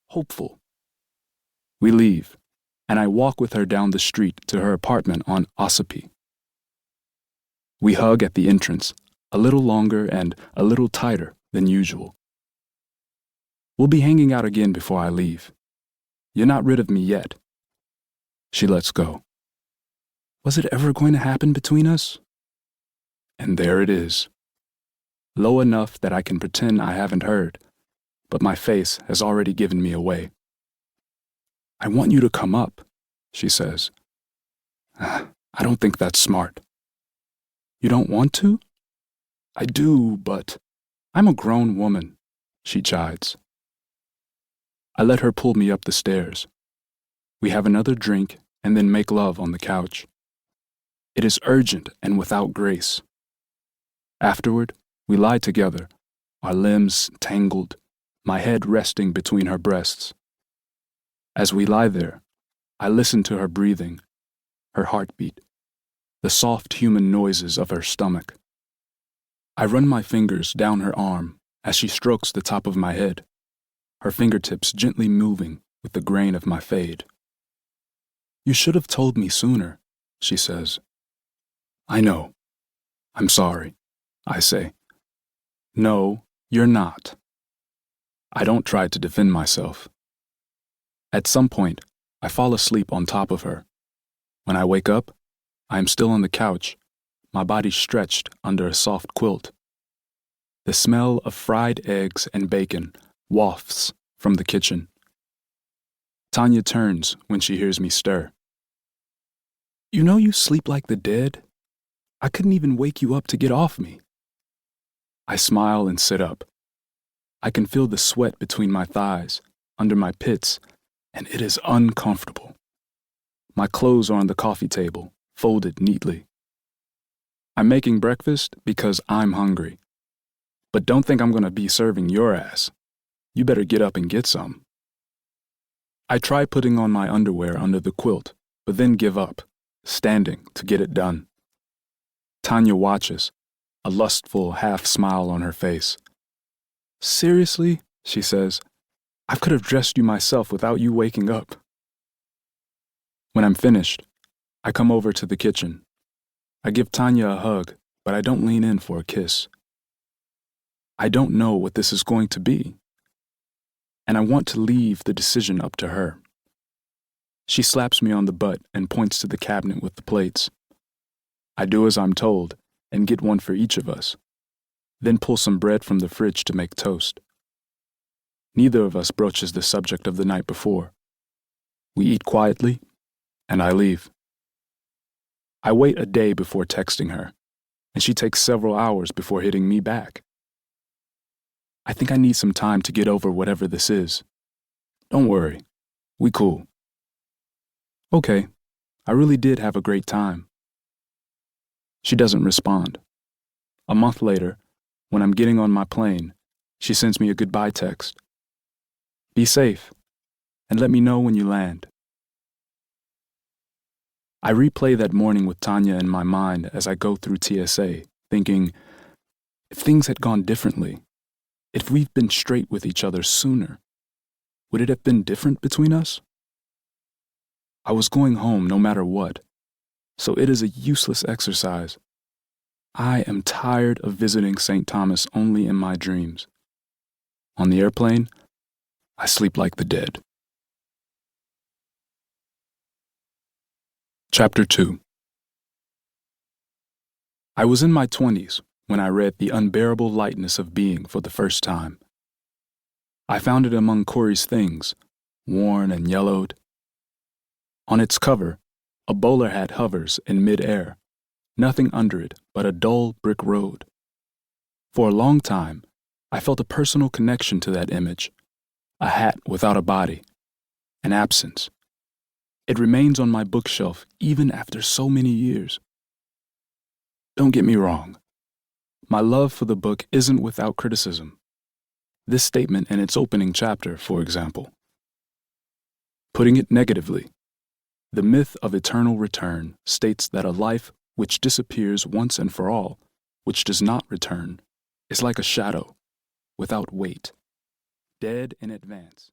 hopeful. We leave, and I walk with her down the street to her apartment on Ossipee. We hug at the entrance, a little longer and a little tighter than usual. We'll be hanging out again before I leave. You're not rid of me yet. She lets go. Was it ever going to happen between us? And there it is. Low enough that I can pretend I haven't heard, but my face has already given me away. I want you to come up, she says. I don't think that's smart. You don't want to? I do, but I'm a grown woman, she chides. I let her pull me up the stairs. We have another drink and then make love on the couch. It is urgent and without grace. Afterward, we lie together, our limbs tangled, my head resting between her breasts. As we lie there, I listen to her breathing, her heartbeat, the soft human noises of her stomach. I run my fingers down her arm as she strokes the top of my head, her fingertips gently moving with the grain of my fade. You should have told me sooner, she says. I know. I'm sorry, I say. No, you're not. I don't try to defend myself. At some point, I fall asleep on top of her. When I wake up, I am still on the couch, my body stretched under a soft quilt. The smell of fried eggs and bacon wafts from the kitchen. Tanya turns when she hears me stir. You know you sleep like the dead? I couldn't even wake you up to get off me. I smile and sit up. I can feel the sweat between my thighs, under my pits, and it is uncomfortable. My clothes are on the coffee table, folded neatly. I'm making breakfast because I'm hungry. But don't think I'm going to be serving your ass. You better get up and get some. I try putting on my underwear under the quilt, but then give up, standing to get it done. Tanya watches, a lustful half-smile on her face. Seriously, she says, I could have dressed you myself without you waking up. When I'm finished, I come over to the kitchen. I give Tanya a hug, but I don't lean in for a kiss. I don't know what this is going to be, and I want to leave the decision up to her. She slaps me on the butt and points to the cabinet with the plates. I do as I'm told and get one for each of us, then pull some bread from the fridge to make toast. Neither of us broaches the subject of the night before. We eat quietly, and I leave. I wait a day before texting her, and she takes several hours before hitting me back. I think I need some time to get over whatever this is. Don't worry, we cool. Okay, I really did have a great time. She doesn't respond. A month later, when I'm getting on my plane, she sends me a goodbye text. Be safe, and let me know when you land. I replay that morning with Tanya in my mind as I go through TSA, thinking, if things had gone differently, if we'd been straight with each other sooner, would it have been different between us? I was going home no matter what, so it is a useless exercise. I am tired of visiting St. Thomas only in my dreams. On the airplane, I sleep like the dead. Chapter 2. I was in my 20s when I read The Unbearable Lightness of Being for the first time. I found it among Corey's things, worn and yellowed. On its cover, a bowler hat hovers in mid-air, nothing under it but a dull brick road. For a long time, I felt a personal connection to that image, a hat without a body, an absence. It remains on my bookshelf even after so many years. Don't get me wrong. My love for the book isn't without criticism. This statement in its opening chapter, for example. Putting it negatively, the myth of eternal return states that a life which disappears once and for all, which does not return, is like a shadow, without weight, dead in advance.